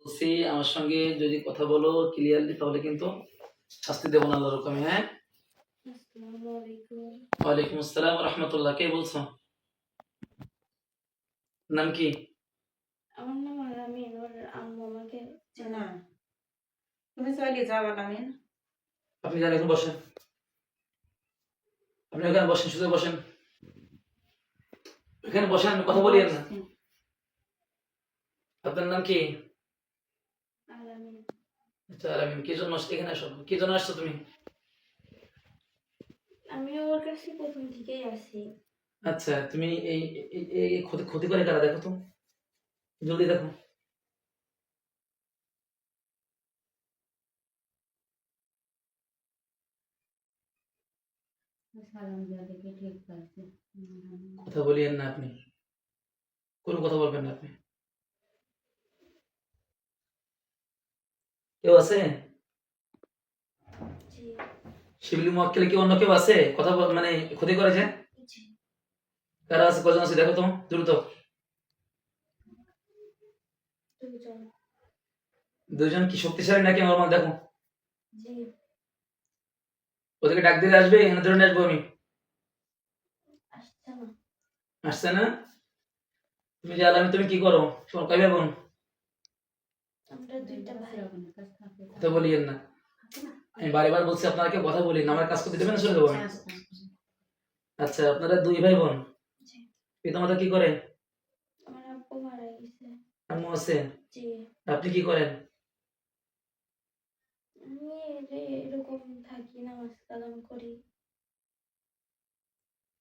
বলছি আমার সঙ্গে যদি কথা বলো ক্লিয়ারলি তাহলে কিন্তু শাস্তি দেবো না আল্লাহর হুকুমে। হ্যাঁ, আসসালামু আলাইকুম। ওয়ালাইকুম আসসালাম রহমতুল্লাহ। কে বলছো? নাম কি? আমার নাম আলামিন। ওর আম্মু আমাকে না তুমি চলে যাও আলামিন। আপনি যান, এখন বসেন। আপনি ওখানে বসেন, শুধু বসেন, এখানে বসেন, কথা বলিয়েন না। আপনার নাম কি? আলামিন। আচ্ছা আলামিন, কি জন্য এখানে আসো? কি জন্য আসছো তুমি? আমি ওর কাছে প্রথম থেকেই আছি। আচ্ছা, তুমি এই এই- এই ক্ষতি ক্ষতি করে কারা, দেখো তো, জলদি দেখো। কথা বলিয়েন না আপনি, কোনো কথা বলবেন না আপনি। কেউ আছে? জি শিবলি মোয়াক্কেল কি অন্য কেউ আছে কথা মানে ক্ষতি করেছে? জি কারা আছে, কজন আছে দেখো তো দ্রুত। দুজন। দুজন কি শক্তিশালী নাকি নরমাল দেখো। জি ওদেরকে ডাক দিলে আসবে না ধরে নিয়ে আসবো আমি? আসছে না। আসছে না? তুমি যে আলামি, তুমি কি করো? তোমার কয় ভাই বোন? আমরা দুইটা ভাই। কথা বলিয়েন না। আমি বারবার বলছি আপনারা কেউ কথা বলিন না, আমার কাজ করতে দেবেন না, চলে যাবো আমি। আচ্ছা, আপনারা দুই ভাই বোন, জি পিতামাতা কি করে? আমার আব্বু মারা গেছে। আম্মু আছে? জি আপনি কি করেন? আমি এরকম থাকি, নামাজ কালাম করি।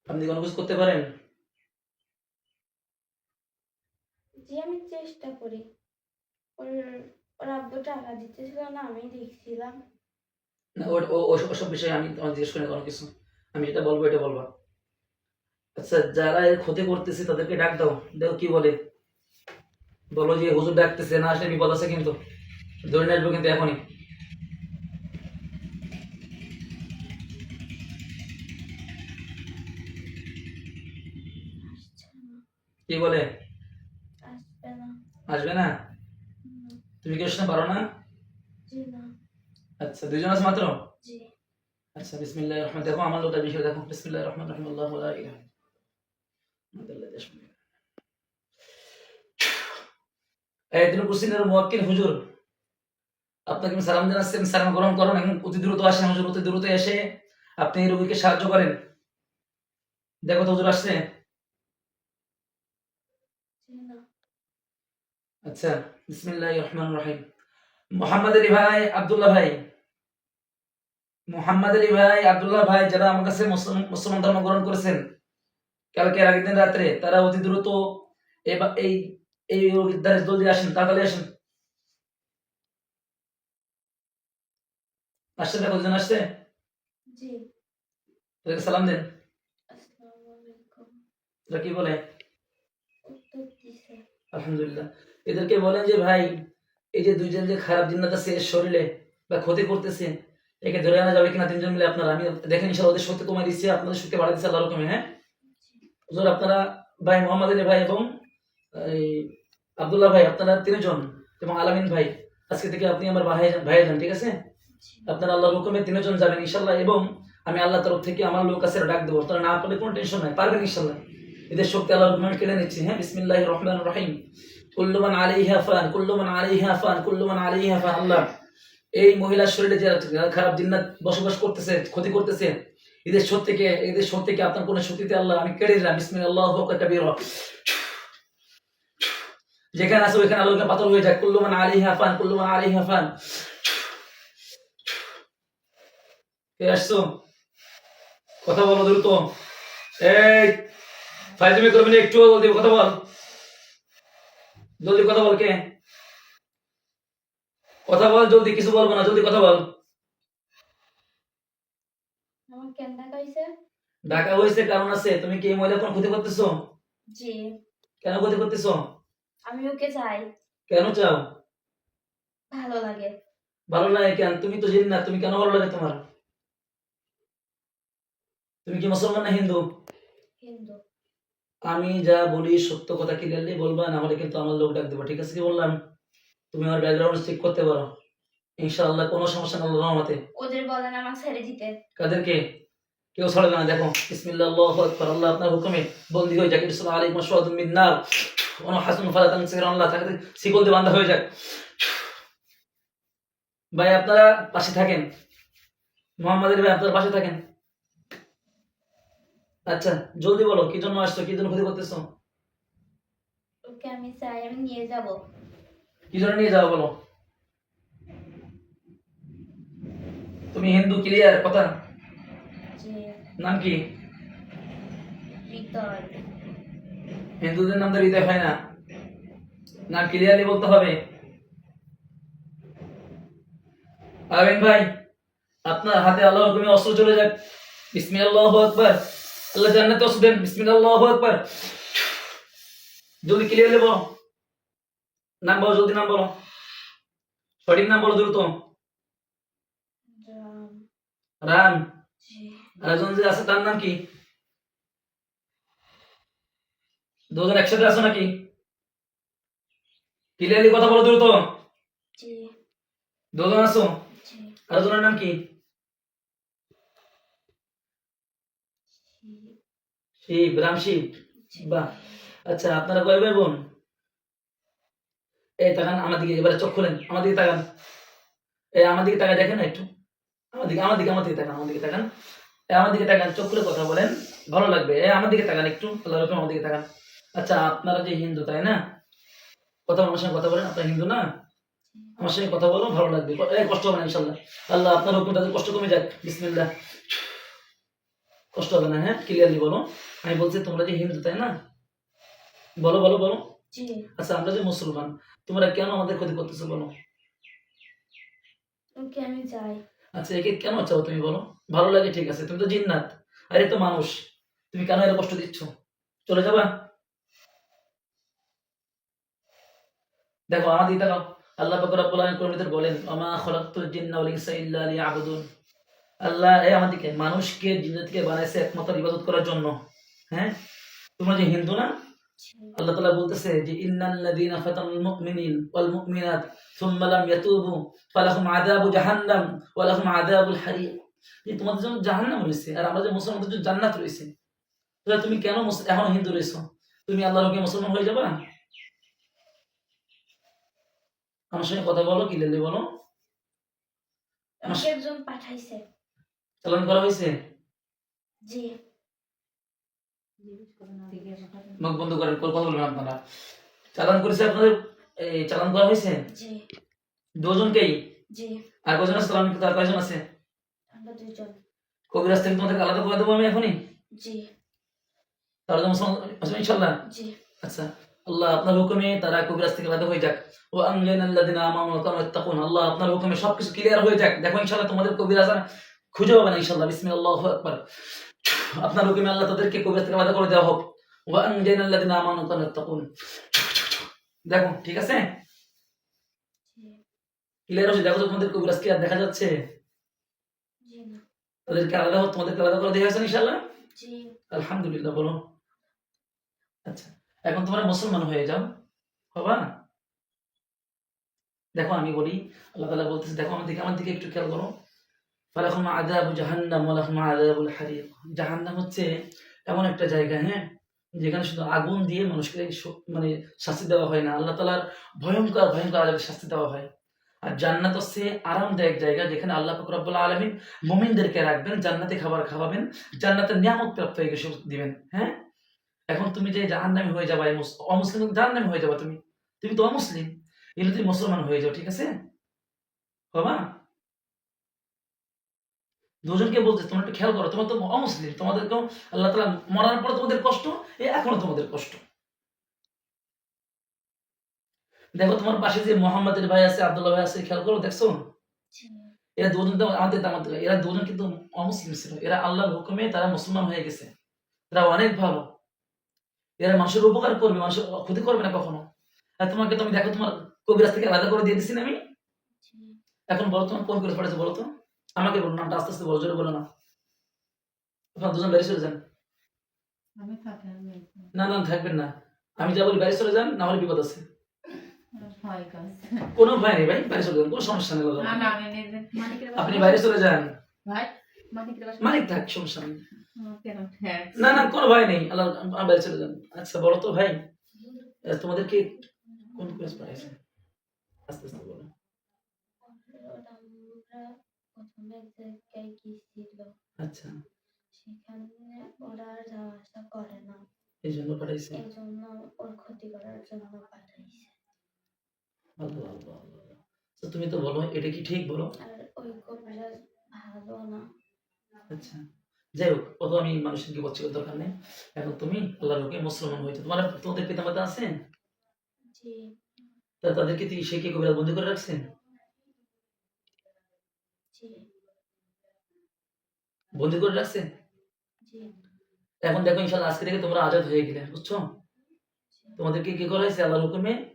আপনি কোনো কিছু করতে পারেন? জি আমি চেষ্টা করি। ওর ওর আব্বু টাকা দিতেছিল না, আমি দেখছিলাম। না, ওসব বিষয়ে আমি তোমার জিজ্ঞেস করি না কোনো কিছু। আমি যেটা বলবো এটা বলবা। আচ্ছা, যারা এর ক্ষতি করতেছে তাদেরকে ডাক দাও, দেখো কি বলে। বলো যে হুজুর ডাকতেছে, না আসলে বিপদ আছে কিন্তু, ধরে নিয়ে আসবো কিন্তু এখনই। আসছে না। কি বলে? আসবে না। আসবে না? হুম, তুমি কি শুনে পারো না? জি না। আচ্ছা, দুইজন আছে মাত্র? জি আচ্ছা, বিসমিল্লাহির রহমান, দেখো আমার লোকটা বিষয় দেখো। বিসমিল্লাহির রহমানির রহিম, আল্লাহু লা ইলাহা ইল্লাল্লাহ। এই তুমি কুসিনের মুয়াক্কিল হুজুর, আপনাকে আমি সালাম জানাচ্ছি, আমি সালাম গ্রহণ করুন। এখন অতি দ্রুত আসেন হুজুর, অতি দ্রুত এসে আপনি এই রোগীকে সাহায্য করেন। দেখো তো হুজুর আসছে? জি না। আচ্ছা, বিসমিল্লাহির রহমানির রহিম। মোহাম্মদ আলী ভাই, আব্দুল্লাহ ভাই, মোহাম্মদ আলী ভাই, আব্দুল্লাহ ভাই, যারা আমার কাছে মুসলমান ধর্ম গ্রহণ করেছেন কালকে আগের দিন রাত্রে, তারা অতি দ্রুত এই এই রোগীর দ্বারে জলদি আসেন, তাড়াতাড়ি আসেন। আসছে, দেখো দুজন আসছে। জি তাদেরকে সালাম দেন। আসসালামু আলাইকুম। তারা কি বলে? উত্তর দিছে। আলহামদুলিল্লাহ। এদেরকে বলেন যে ভাই, এই যে দুইজন যে খারাপ জিন্নাত আছে এর শরীরে বা ক্ষতি করতেছে, একে ধরে আনা যাবে কিনা তিনজন মিলে? আপনারা আমি দেখেন ইনশাআল্লাহ ওদের শক্তি কমাই দিচ্ছি, আপনাদের শক্তি বাড়াই দিচ্ছি আল্লাহর হুকুমে। হ্যাঁ হুজুর, আপনারা ভাই মোহাম্মদ আলী ভাই এবং এই আব্দুল্লাহ ভাই, আপনারা তিনজন এবং আলামিন ভাই, আজকে থেকে আপনি আমার ভাই ভাই যান, ঠিক আছে? জি আপনারা আল্লাহর হুকুমে তিনজন যাবেন ইনশাআল্লাহ, এবং আমি আল্লাহ তরফ থেকে আমার লোক আছে ডাক দেবো। আপনারা না পারলে কোনো টেনশন নাই, পারবেন ইনশাআল্লাহ। এদের শক্তি আল্লাহর হুকুমে কেড়ে নিচ্ছি। হ্যাঁ, বিসমিল্লাহির রহমানির রহিম। কুল্লু মান আলাইহা ফান, কুল্লু মান আলাইহা ফান, কুল্লু মান আলাইহা ফান। আল্লাহ, এই মহিলার শরীরে যে খারাপ জিন্নাত বসবাস করতেছে, ক্ষতি করতেছে, এদের শক্তিকে আপনার কোন শক্তিতে আল্লাহ আমি কেড়ে দিলাম। বিসমিল্লাহ কাবীরা। যেখানে আছে ওইখানে আল্লাহকে পাতল হয়ে যায়। কুল্লু মান আলাইহা ফান, কুল্লু মান আলাইহা ফান। কে আসছো? কথা বলো দ্রুত। এই ফাইজলামি করবি না, একটু জলদি কথা বল, জলদি কথা বল। কে? কথা বল জলদি, কিছু বলবো না, জলদি কথা বল। আমার কেন ডাকা হইছে? ঢাকা হয়েছে কারণ আছে। তুমি কি এই মহিলা কোন ক্ষতি করতেছো? জি কেন ক্ষতি করতেছো? আমি ওকে চাই, কেন চাও? ভালো লাগে। ভালো লাগে কেন? তুমি তো জিন না, তুমি কেন ভালো লাগে তোমার? তুমি কি মুসলমান না হিন্দু? হিন্দু। আমি যা বলি সত্য কথা ক্লিয়ারলি বলবা, না হলে কিন্তু আমার লোক ডাক দেবো, ঠিক আছে? কি বললাম? তুমি আমার ব্যাকগ্রাউন্ড চেক করতে পারো, ইনশাআল্লাহ কোনো সমস্যা না, আল্লাহর রহমতে। ওদের বলেন আমাকে ছেড়ে দিতে। কাদেরকে? কেউ ছাড়বে না। দেখো বিসমিল্লাহ, আল্লাহু আকবার, আল্লাহ আপনার হুকুমে বন্দী হয়ে যাক, ইরসাল আলাইকুম শাওয়াদুম মিন নার ওয়া হাসনুন ফালা তানসিরুন, আল্লাহ তাকে শিকল দিয়ে বাঁধা হয়ে যাক। ভাই আপনারা পাশে থাকেন, মোহাম্মদের ভাই আপনারা পাশে থাকেন। আচ্ছা জলদি বলো, কি জন্য আসছো, কি জন্য ক্ষতি করতেছো? ওকে আমি চাই, আমি নিয়ে যাব। কি জন্য নিয়ে যাও বলো? তুমি হিন্দু, ক্লিয়ার কথা? যে নাম কি? হৃদয়। হিন্দুদের নাম তো হৃদয় হয় না, নাম ক্লিয়ারলি বলতে হবে। আমিন ভাই, আপনার হাতে আল্লাহর হুকুমে অস্ত্র চলে যাক, বিসমিল্লাহু আকবার, আল্লাহ জান্নাতে অস্ত্র দেন, বিসমিল্লাহু আকবার। জলদি ক্লিয়ারলি বলো, নাম বলো, জলদি নাম বলো, সঠিক নাম বলো দ্রুত। রাম। রাম। জি। আর একজন যে আছে তার নাম কি? দুজন একসাথে আছো নাকি? ক্লিয়ারলি কথা বলো দ্রুত। জি। দুজন আছো, জি। আর একজনের নাম কি? শিব, রাম শিব। বাহ। আচ্ছা আপনারা কয় ভাই বোন? এই তাকান আমার দিকে, এবারে চোখ খুলেন, আমার দিকে তাকান, এই আমার দিকে তাকায় দেখেন না একটু, আমার দিকে, আমার দিকে, আমার দিকে তাকান, আমার দিকে তাকান, এই আমার দিকে তাকান, চোখ খুলে কথা বলেন, ভালো লাগবে। এই আমার দিকে তাকান একটু, আল্লাহ রকম আমার দিকে তাকান। আচ্ছা আপনারা যে হিন্দু তাই না? কথা আমার সঙ্গে কথা বলেন, আপনারা হিন্দু না? আমার সঙ্গে কথা বলো, ভালো লাগবে, এই কষ্ট হবে না ইনশাল্লাহ। আল্লাহ আপনার হুকুম, তাদের কষ্ট কমে যাক, বিসমিল্লাহ। কষ্ট হবে না, হ্যাঁ ক্লিয়ারলি বলো। আমি বলছি তোমরা যে হিন্দু তাই না? বলো বলো বলো। জি। আচ্ছা আমরা যে মুসলমান, তোমরা কেন আমাদের ক্ষতি করতেছো বলো? ওকে আমি চাই। আচ্ছা একে কেন চাও তুমি বলো? ভালো লাগে ঠিক আছে, তুমি তো জিন্নাত, আর এ তো মানুষ, তুমি কেন এর কষ্ট দিচ্ছ? চলে যাবা? দেখো আমার দিকে তাকাও, আল্লাহ পাক রব্বুল আলামিন কোরআনের ভিতর বলেন, ওমা খালাকতুল জিন্না ওয়াল ইনসা ইল্লা লিয়াবুদুন। আল্লাহ এই আমাদেরকে মানুষকে জিন্ন থেকে বানাইছে একমাত্র ইবাদত করার জন্য। হ্যাঁ, তোমরা যে হিন্দু না, জি। আল্লাহ তাআলা বলতেছে যে ইন্নাল্লাযীনা ফাতানুল মুমিনিন ওয়াল মুমিনাত সুম্মা লাম ইয়াতুবু ফালাহুম আযাবু জাহান্নাম ওয়া লাহুম আযাবুল হারিক। যে তোমাদের জন্য জাহান্নাম রয়েছে আর আমাদের মুসলমানদের জন্য জান্নাত রয়েছে। তাহলে তুমি কেন এখন হিন্দু রয়েছো? তুমি আল্লাহর হুকুমে মুসলমান হয়ে যাবা? আমার সঙ্গে কথা বলো, ক্লিয়ারলি বলো। আমাকে একজন পাঠাইছে। চালান করা হয়েছে? জি। মুখ বন্ধ করেন, কথা বলবেন আপনারা। চালান করেছে আপনাদের, এই চালান করা হয়েছে জি। দুজনকেই? জি। আর কজন আছে চালান, আর কয়জন আছে? আমরা দুজন। কবিরাজ থেকে তোমাদেরকে আলাদা করে দেবো আমি এখনই, জি। তাহলে তো মুসলমান আছো ইনশাল্লাহ? জি। আচ্ছা আল্লাহ আপনার হুকুমে তারা কবিরাজ থেকে আলাদা হয়ে যাক, ও আনজাইনাল্লাযিনা আমানু ওয়া কানু ইয়াত্তাকুন। আল্লাহ আপনার হুকুমে সবকিছু ক্লিয়ার হয়ে যাক। দেখো ইনশাআল্লাহ তোমাদের কবিরাজ আর খুঁজে পাবে না ইনশাআল্লাহ, বিসমিল্লাহু আকবার। আপনার হুকুমে আল্লাহ তাদেরকে কবিরাজ থেকে আলাদা করে দেওয়া হোক, ওয়া আনজাইনাল্লাযিনা আমানু ওয়া কানু ইয়াত্তাকুন। দেখো ঠিক আছে, জি। ক্লিয়ার হচ্ছে? দেখো তো তোমাদের কবিরাজ কি আর দেখা যাচ্ছে? জি না। তাদেরকে আলাদা হোক, তোমাদেরকে আলাদা করে দেওয়া হয়েছে ইনশাআল্লাহ? জি। আলহামদুলিল্লাহ বলো। আচ্ছা এখন তোমরা মুসলমান হয়ে যাও, হবা? দেখো আমি বলি, আল্লাহ তাআলা বলতেছে, দেখো আমার দিকে একটু খেয়াল করো। ফালাহুম আযাবু জাহান্নাম ওয়া লাহুম আযাবুল হারিক। জাহান্নাম হচ্ছে এমন একটা জায়গা, হ্যাঁ, যেখানে শুধু আগুন দিয়ে মানুষকে মানে শাস্তি দেওয়া হয় না, আল্লাহ তাআলার ভয়ঙ্কর ভয়ঙ্কর আযাবের শাস্তি দেওয়া হয়। আর জান্নাত হচ্ছে আরামদায়ক জায়গা, যেখানে আল্লাহ পাক রব্বুল আলামিন মুমিনদেরকে রাখবেন, জান্নাতি খাবার খাওয়াবেন, জান্নাতের নিয়ামত প্রাপ্ত হয়ে গেছে দিবেন। হ্যাঁ, এখন তুমি যে জাহান্নামী হয়ে যাবা, অমুসলিম জাহান্নামী হয়ে যাবা, তুমি তুমি তো অমুসলিম, এগুলো তুমি মুসলমান হয়ে যাও, ঠিক আছে? বাবা দুজনকে বলতে তোমরা একটু খেয়াল করো, তোমরা তো অমুসলিম, তোমাদেরকেও আল্লাহ তাআলা মরার পর তোমাদের কষ্ট, এখনো তোমাদের কষ্ট। দেখো তোমার পাশে যে মোহাম্মদের ভাই আছে, আব্দুল্লাহ ভাই আছে, খেয়াল করো, দেখছো? জি। এরা দুজন তো আমাদের এরা দুজন কিন্তু অমুসলিম ছিল, এরা আল্লাহর হুকুমে তারা মুসলমান হয়ে গেছে, এরা অনেক ভালো, এরা মানুষের উপকার করবে, মানুষের ক্ষতি করবে না কখনো। আর তোমাকে তুমি দেখো, তোমার কবিরাজ থেকে আলাদা করে দিয়ে দিচ্ছি না আমি। জি। এখন বলো তোমার কোন কবিরাজ পড়েছে বলো তো, আমাকে বলো, নামটা আস্তে আস্তে বলো, জোরে বলো না। আপনার দুজন বাইরে চলে যান। আমি থাকি, আমি না না থাকবেন না, আমি যা বলি বাইরে চলে যান, না হলে বিপদ আছে। হয় কাজ। কোনো ভয় নেই ভাই, বাইরে চলে যান, কোনো সমস্যা নেই আল্লাহর না রহমতে। না আমি মালিকের বাসা- আপনি বাইরে চলে যান, ভাই মালিকের বাসা- মালিক থাক, সমস্যা নেই। কেন? হ্যাঁ। না না কোনো ভয় নেই, আল্লাহ বাইরে চলে যান। আচ্ছা বলো তো ভাই, তোমাদেরকে কোন ক্লাস পাঠাইছে? আস্তে আস্তে বলো। ওরা প্রথমে এক জায়গায় গিয়েছিল, আচ্ছা, সেখানে ওরা আর যাওয়া আসা করে না, এই জন্য পাঠাইছে। এই জন্য ওর ক্ষতি করার জন্য পাঠাইছে। আল্লাহ আল্লাহ আল্লাহ। তো তুমি তো বলো, এটা কি ঠিক বলো? আর ওই কবিরাজ ভালো না। আচ্ছা, যাই হোক, কত আমি মানুষের কি বলছি, দরকার নেই। এখন তুমি আল্লাহর লোকে মুসলমান হয়েছে, তোমাদের পিতামাতা আছেন? জি তা তাদেরকে সে কি কবিরা বন্দি করে রাখছেন? জি বন্দি করে রাখছেন? জি এখন দেখো ইনশাল্লাহ আজকে থেকে তোমরা আজাদ হয়ে গেলে, বুঝছো? তোমাদেরকে কি করা হয়েছে আল্লাহর হুকুমে?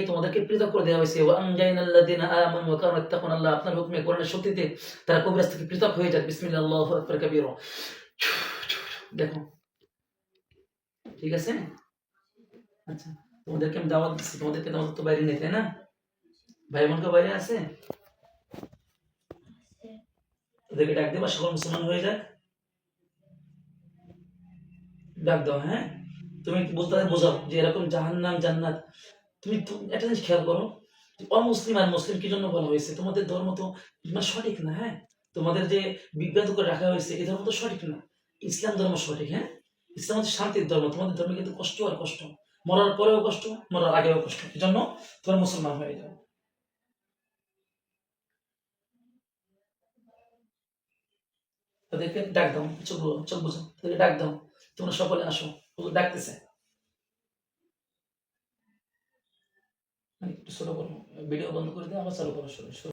তোমাদেরকে পৃথক করে দেওয়া হয়েছে। ওয়ানজাইনাল্লাযিনা আমানু ওয়া কানু ইয়াত্তাকুন, আল্লাহ আপনার হুকুমে, কোরআনের শক্তিতে তারা কবিরাজ থেকে পৃথক হয়ে যায়। বিসমিল্লাহ, আল্লাহু আকবার কাবীরা। দেখো, ঠিক আছে? আচ্ছা, তোমাদেরকে আমি দাওয়াত দিচ্ছি, তোমাদেরকে দাওয়াত তো বাইরে নেই, তাই না? ভাই বোনকে বাইরে আছে, আছে। ওদেরকে ডাক দেবা, সকল মুসলমান হয়ে যাক। ডাক দাও, হ্যাঁ? তুমি বলতে বোঝাও যে এরকম জাহান্নাম জান্নাত। তুমি একটা জিনিস খেয়াল করো, অমুসলিম আর মুসলিম কি জন্য বলা হয়েছে? তোমাদের ধর্ম তো মানে সঠিক না, হ্যাঁ? তোমাদের যে বিভ্রান্ত করে রাখা হয়েছে, এই ধর্ম তো সঠিক না। ইসলাম ধর্ম সঠিক, হ্যাঁ? ইসলাম হচ্ছে শান্তির ধর্ম। তোমাদের ধর্মে কিন্তু কষ্ট আর কষ্ট, মরার পরেও কষ্ট, মরার আগেও কষ্ট। এই জন্য তোমরা মুসলমান হয়ে যাও। তাদেরকে ডাক দাও, চোখ বুঝো, তাদেরকে ডাক দাও, তোমরা সকলে আসো, ডাকতেছে। মানে একটু ছোট করো, ভিডিও বন্ধ করে দিয়ে আবার চালু করো, শুরু।